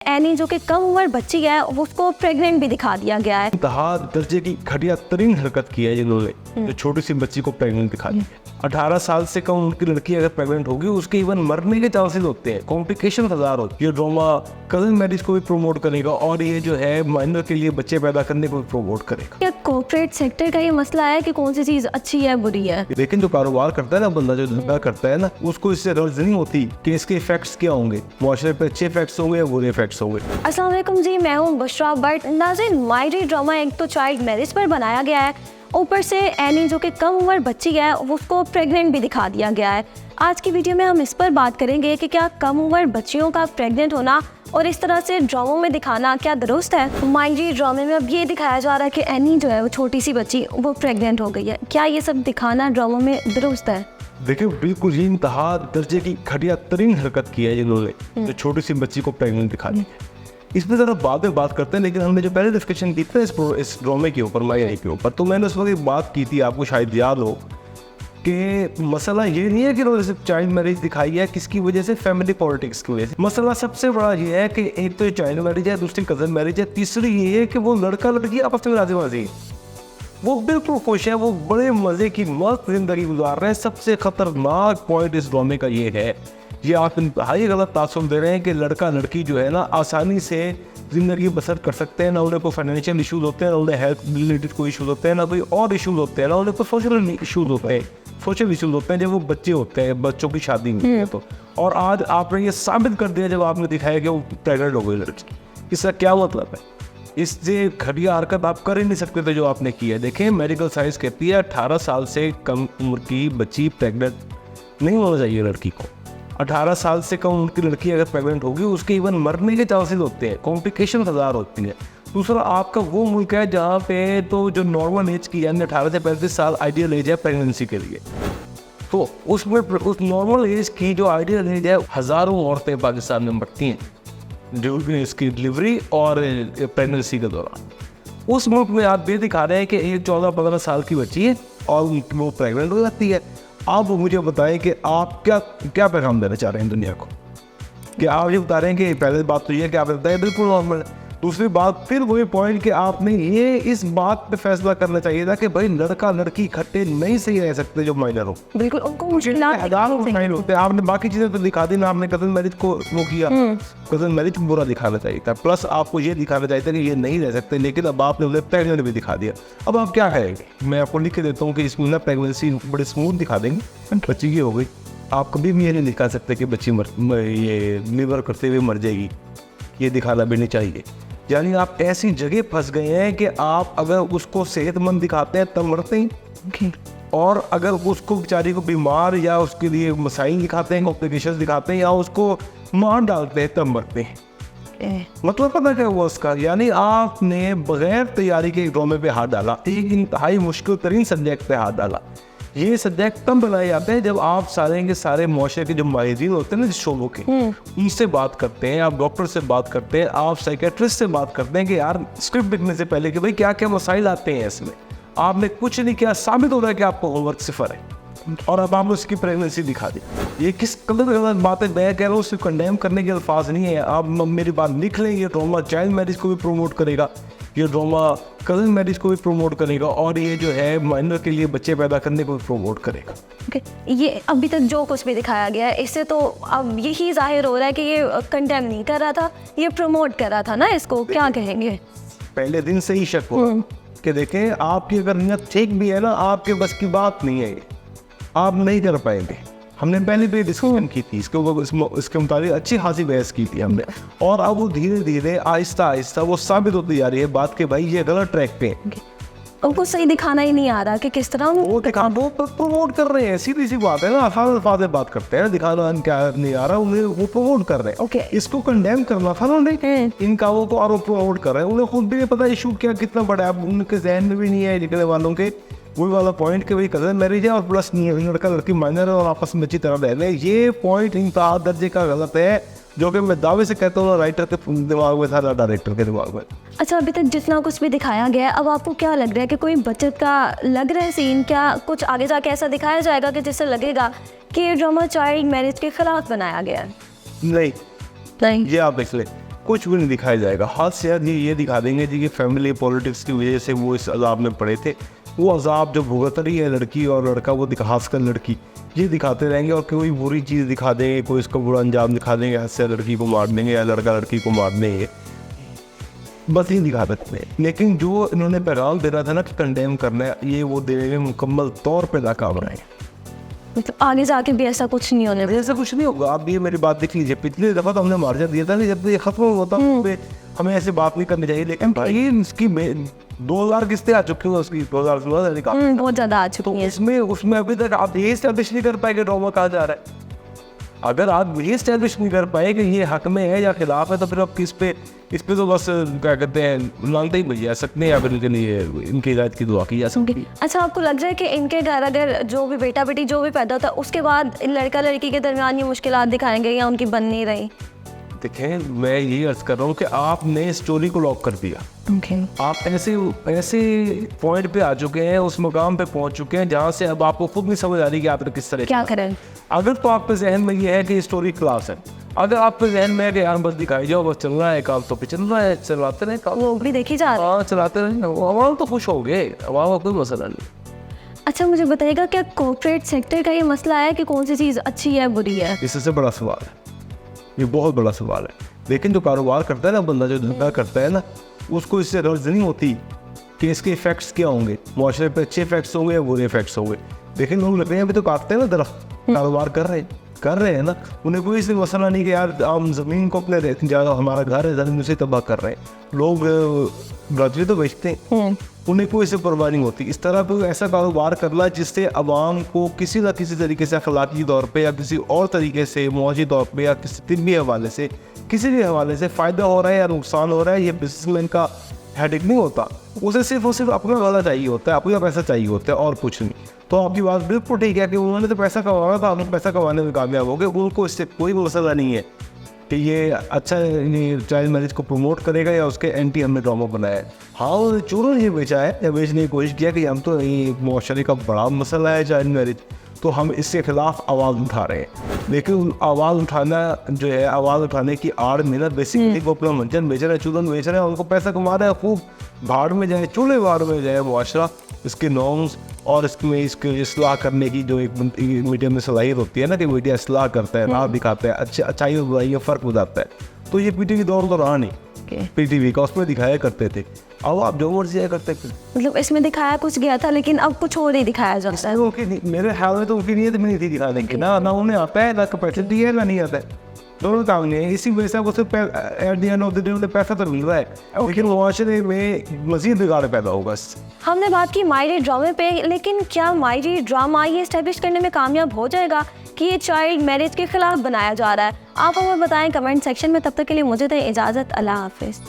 Any जो कि कम उम्र बच्ची है उसको प्रेग्नेंट भी दिखा दिया गया है। इंतहा दर्जे की घटिया तरीन हरकत की है जिन्होंने जो छोटी सी बच्ची को प्रेग्नेंट दिखा दी। 18 साल से कम उनकी लड़की अगर प्रेग्नेंट होगी उसके इवन मरने के चांसेस होते हैं, कॉम्प्लिकेशन हजार होती है। ये ड्रामा कजन मैरिज को भी प्रमोट करेगा और ये जो है माइनर के लिए बच्चे पैदा करने को भी प्रमोट करेगा। क्या कॉर्पोरेट सेक्टर का ये मसला है कि कौन सी चीज अच्छी है बुरी है? लेकिन जो कारोबार करता है ना बंदा, जो धंधा करता है ना, उसको इससे रर्ज नहीं होती कि इसके इफेक्ट्स क्या होंगे, मुआशरे पे अच्छे इफेक्ट्स होंगे या बुरे इफेक्ट्स होंगे। अस्सलाम वालेकुम जी, मैं हूँ बशरा बट नाज़रीन, मायरी ड्रामा एक तो चाइल्ड मैरिज पर बनाया गया है, ऊपर से एनी जो कि कम उम्र बच्ची है उसको प्रेग्नेंट भी दिखा दिया गया है। आज की वीडियो में हम इस पर बात करेंगे कि क्या कम उम्र बच्चियों का प्रेग्नेंट होना और इस तरह से ड्रामों में दिखाना क्या दुरुस्त है। मायरी ड्रामे में अब ये दिखाया जा रहा है कि एनी जो है वो छोटी सी बच्ची वो प्रेग्नेंट हो गई है। क्या ये सब दिखाना ड्रामों में दुरुस्त है? देखिए बिल्कुल ये इंतहा दर्जे की घटिया तरीन हरकत की है जिन्होंने जो छोटी सी बच्ची को प्रेग्नेंट दिखा दी है। इसमें ज़रा बाद में बात करते हैं, लेकिन हमने जो पहले डिस्कशन की थी इस ड्रामे के ऊपर, मायरी के ऊपर, तो मैंने उस वक्त एक बात की थी, आपको शायद याद हो कि मसला ये नहीं है कि उन्होंने सिर्फ चाइल्ड मैरिज दिखाई है किसकी वजह से, फैमिली पॉलिटिक्स की वजह से। मसला सबसे बड़ा ये है कि एक तो चाइल्ड मैरिज है, दूसरी कजन मैरिज है, तीसरी ये है कि वो लड़का लड़की आपस में राजी बाजी, वो बिल्कुल खुश है, वो बड़े मज़े की मस्त जिंदगी गुजार रहे हैं। सबसे खतरनाक पॉइंट इस ड्रामे का ये है, ये आप इंतहाई गलत तासुर दे रहे हैं कि लड़का लड़की जो है ना आसानी से ज़िंदगी बसर कर सकते हैं, ना उन्हें कोई फाइनेंशियल इशूज़ होते हैं, ना उन्हें हेल्थ रिलेटेड कोई इशूज़ होते हैं, ना कोई और इशूज़ होते हैं, ना उन्हें कोई सोशल इशूज़ होते हैं। सोशल इशूज़ होते हैं जब वो बच्चे होते हैं, बच्चों की शादी नहीं है तो। और आज आपने ये साबित कर दिया जब आपने दिखाया कि वो प्रेगनेंट हो गई लड़की। इसका क्या मतलब है? इससे घटिया हरकत आप कर ही नहीं सकते थे जो आपने की है। देखें, मेडिकल साइंस कहती है 18 साल से कम उम्र की बच्ची प्रेग्नेंट नहीं होना चाहिए लड़की को। 18 साल से कम उम्र की लड़की अगर प्रेग्नेंट होगी उसके इवन मरने के चांसेस होते हैं, कॉम्प्लिकेशन हजार होती है। दूसरा, आपका वो मुल्क है जहाँ पे तो जो नॉर्मल एज की यानी 18 से 35 साल आइडियल एज है प्रेगनेंसी के लिए, तो उसमें उस नॉर्मल एज की जो आइडियल एज है, हज़ारों औरतें पाकिस्तान में मरती हैं जो इसकी डिलीवरी और प्रेगनेंसी के दौरान। उस मुल्क में आप ये दिखा रहे हैं कि एक 14-15 साल की बच्ची है और वो प्रेग्नेंट हो जाती है। आप मुझे बताएं कि आप क्या पैगाम देना चाह रहे हैं दुनिया को, कि आप ये बता रहे हैं कि पहले बात तो ये है कि आप बताएं बिल्कुल नॉर्मल है। दूसरी बात फिर वही पॉइंट कि आपने ये इस बात पे फैसला करना चाहिए था कि भाई लड़का लड़की इकट्ठे नहीं सही रह सकते जो माइनर हो, बिल्कुल उनको मुश्किलात हजारों मसाइल होते हैं। आपने बाकी चीज़ें तो दिखा दी ना, आपने कजन मैरिज को वो किया, कजन मैरिज को बुरा दिखाना चाहिए था, प्लस आपको ये दिखाना चाहिए था कि ये नहीं रह सकते, लेकिन अब आपने उन्हें प्रेगनेंट भी दिखा दिया। अब आप क्या करेंगे? मैं आपको लिख के देता हूँ कि इसमें ना प्रेगनेंसी बड़े स्मूथ दिखा देंगे, बच्ची की हो गई। आप कभी भी ये नहीं दिखा सकते कि बच्ची ये लीवर करते हुए मर जाएगी, ये दिखाना भी नहीं चाहिए। यानी आप ऐसी जगह फंस गए हैं कि आप अगर उसको सेहतमंद दिखाते हैं तब मरते हैं, और अगर उसको बेचारी को बीमार या उसके लिए मसाइल दिखाते हैं, कॉम्प्लिकेशंस दिखाते हैं या उसको मार डालते हैं तब मरते हैं। मतलब पता क्या हुआ उसका? यानी आपने बगैर तैयारी के ड्रामे पे हाथ डाला, एक इंतहाई मुश्किल तरीन सब्जेक्ट पे हाथ डाला। ये सब्जेक्ट तब बनाए जाते हैं जब आप सारे के सारे मुआशरे के जो माहिरीन होते हैं ना जिस शोबों के, उनसे बात करते हैं, आप डॉक्टर से बात करते हैं, आप साइकेट्रिस्ट से बात करते हैं कि यार स्क्रिप्ट लिखने से पहले कि भाई क्या क्या मसाइल आते हैं इसमें। आपने कुछ नहीं किया, साबित हो रहा है कि आपको होमवर्क सिफर है, और अब आपने उसकी प्रेगनेंसी दिखा दी। ये किस कदर गलत बात है, मैं कह रहा हूँ सिर्फ कंडेम करने के अल्फाज नहीं है। आप मेरी बात लिख लें, ये ड्रामा चाइल्ड मैरिज को भी प्रमोट करेगा, ये ड्रामा कजन मैरिज को भी प्रमोट करेगा, और ये जो है माइनर के लिए बच्चे पैदा करने को भी प्रमोट करेगा। ये अभी तक जो कुछ भी दिखाया गया है इससे तो अब यही जाहिर हो रहा है कि ये कंडेम नहीं कर रहा था, ये प्रमोट कर रहा था ना। इसको क्या कहेंगे? पहले दिन से ही शक हो कि देखें आपकी अगर नियत ठीक भी है ना, आपके बस की बात नहीं है, आप नहीं कर पाएंगे। हमने पहले भी डिस्कशन की थी इसके मुताबिक अच्छी खासी बहस की थी हमने, और अब वो धीरे धीरे आहिस्ता आहिस्ता वो साबित होती जा रही है बात के भाई ये गलत ट्रैक पे। उनको सही दिखाना ही नहीं आ रहा कि किस तरह वो प्रमोट कर रहे हैं, सीधी सी बात है ना, अल्फाज बात करते हैं, दिखाना क्या नहीं आ रहा, उन्हें वो प्रमोट कर रहे हैं। इसको कंडेम करना था उन्हें, इन कामों को और प्रमोट कर रहे हैं। उन्हें खुद भी नहीं पता इशू क्या कितना बड़ा है, उनके जहन में भी नहीं है निकलने वालों के वही वाला पॉइंट कि भाई कजन मैरिज है और प्लस लड़का लड़की माइनर है और आपस में अच्छी तरह रह रहे हैं। ये पॉइंट इंतहा दर्जे का गलत है, जो कि मैं दावे से कहता हूँ राइटर के दिमाग में था ना डायरेक्टर के दिमाग में। अच्छा, अभी तक जितना कुछ भी दिखाया गया है, अब आपको क्या लग रहा है कि कोई बचत का लग रहा है सीन? क्या कुछ आगे जाके ऐसा दिखाया जाएगा कि जिससे लगेगा कि ये ड्रामा चाइल्ड मैरिज के खिलाफ बनाया गया है? नहीं, ये आप देख ले, कुछ भी नहीं दिखाया जाएगा। हाथ से यार ये दिखा देंगे जी कि फैमिली पॉलिटिक्स की वजह से वो इस अजाब में पड़े थे, वो अजाब जो भुगत रही है लड़की और लड़का, वो खासकर लड़की, ये दिखाते रहेंगे। और कोई बुरी चीज़ दिखा देंगे, कोई इसका बुरा अंजाम दिखा देंगे, हाथ से लड़की को मार देंगे या लड़का लड़की को मार देंगे, बस ये दिखा सकते हैं। लेकिन जो इन्होंने पैगाम देना था ना कि कंडेम करना है, ये वो देने में मुकम्मल तौर पर नाकाम रहे। मतलब आगे जाके भी ऐसा कुछ नहीं होने ऐसा कुछ नहीं होगा। आप ये मेरी बात देख लीजिए, पिछली दफ़ा तो हमने मार्जिन दिया था कि जब ये खत्म होता हमें ऐसे बात नहीं करनी चाहिए। लेकिन भाई इसकी 2000 किस्तें आ चुकी हैं उसकी, 2016 का बहुत ज़्यादा आ चुकी हैं। उसमें अभी तक आप ये इस्टेब्लिश नहीं कर पाए कि ड्रामा कहा जा रहा है। अगर आप ये इस्टेब्लिश नहीं कर पाए कि ये हक में है या खिलाफ है, तो फिर आप इस पे तो बस क्या कहते हैं, मांगते ही भैया सकते हैं या फिर इनके लिए इनकी हिदायत की दुआ की जा सकती है। अच्छा, आपको लग रहा है कि इनके घर अगर जो भी बेटा बेटी जो भी पैदा होता है उसके बाद लड़का लड़की के दरमियान ये मुश्किलात दिखाएंगे या उनकी बन नहीं रही? देखें, मैं यही अर्ज कर रहा हूँ कि आपने स्टोरी को लॉक कर दिया। आप ऐसे पॉइंट पे आ चुके हैं, उस मुकाम पे पहुंच चुके हैं जहाँ से अब आपको खुद नहीं समझ आ रही कि आपने किस तरह क्या करें। अगर तो आपके जहन में ये है कि स्टोरी क्लास है, अगर आपके जहन में है कि यार बस दिखाई जाओ, बस चल रहा है काम, तो चल रहा है, चलाते रहे काम, वो भी देखी जा रही है। हाँ चलाते रहे, अवाम तो खुश हो गए, अवाम का कोई मसला नहीं। अच्छा, मुझे बताइएगा क्या कॉर्पोरेट सेक्टर का ये मसला है कि कौन सी चीज़ अच्छी है बुरी है? इससे बड़ा सवाल है, ये बहुत बड़ा सवाल है। लेकिन जो कारोबार करता है ना बंदा, जो धंधा करता है ना, उसको इससे गर्ज नहीं होती कि इसके इफेक्ट्स क्या होंगे, मुआशरे पे अच्छे इफेक्ट्स होंगे या बुरे इफेक्ट्स होंगे। लेकिन लोग लग रहे हैं अभी तो काटते हैं ना दरख्त, कारोबार कर रहे हैं ना, उन्हें कोई इसलिए मसला नहीं कि यार हम ज़मीन को अपने जगह, हमारा घर है, ज़मीन उसे तबाह कर रहे हैं। लोग ग्रजरी तो बेचते हैं, उन्हें कोई इससे परवाह नहीं होती। इस तरह कोई ऐसा कारोबार करना जिससे अवाम को किसी न किसी तरीके से अखलाकी तौर पे या किसी और तरीके से, मुआशी तौर पे या किसी तिब्बी हवाले से, किसी भी हवाले से फ़ायदा हो रहा है या नुकसान हो रहा है, ये बिजनेसमैन का हेडेक नहीं होता। उसे सिर्फ और सिर्फ अपना वाला चाहिए होता है, अपना पैसा चाहिए होता है और कुछ नहीं। तो आपकी बात बिल्कुल ठीक है कि उन्होंने तो पैसा कमाना था, आप पैसा कमाने में कामयाब हो गए, उनको इससे कोई मसला नहीं है कि ये अच्छा चाइल्ड मैरिज को प्रमोट करेगा या उसके एंटी हमने ड्रामा बनाया है। हाँ, उन्होंने चोरों ने ये बेचा है या बेचने की कोशिश किया कि हम तो ये मुआशरे का बड़ा मसला है चाइल्ड मैरिज, तो हम इसके खिलाफ आवाज़ उठा रहे हैं। लेकिन आवाज़ उठाना जो है, आवाज़ उठाने की आड़ में ना बेसिकली वो अपना मंजन बेच रहे हैं, चूरन बेच रहे हैं, उनको पैसा कमा रहे हैं, खूब भाड़ में जाए, चूल्हे भाड़ में जाए मुआशरा, इसके नॉर्म्स और इसके इस्लाह करने की जो एक मीडिया में सलाहियत होती है ना कि मीडिया इस्लाह करता है, राह दिखाता है, अच्छाई और बुराई में फ़र्क बताता है। तो ये पीटीवी दौर तो रहा नहीं, पीटीवी का उसमें दिखाया करते थे। अब आप जो मर्जी करते थे, मतलब इसमें दिखाया कुछ गया था लेकिन अब कुछ और ही दिखाया जाता है। मेरे ख्याल में तो उनकी नीयत भी नहीं थी दिखाने की, ना उन्हें आता है, ना कैपेसिटी है, ना नहीं आता है, दोनों काम नहीं है। इसी वजह से आपको सिर्फ at the end of the day उन्हें पैसा तो मिल रहा है, लेकिन मुआशरे में मज़ीद बिगाड़ पैदा होगा। हमने बात की मायरे ड्रामे पे, लेकिन क्या मायरे ड्रामा ये इस्टेब्लिश करने में कामयाब हो जाएगा कि ये चाइल्ड मैरिज के खिलाफ बनाया जा रहा है? आप हमें बताएं कमेंट सेक्शन में। तब तक के लिए मुझे दें इजाज़त। अल्लाह हाफिज़।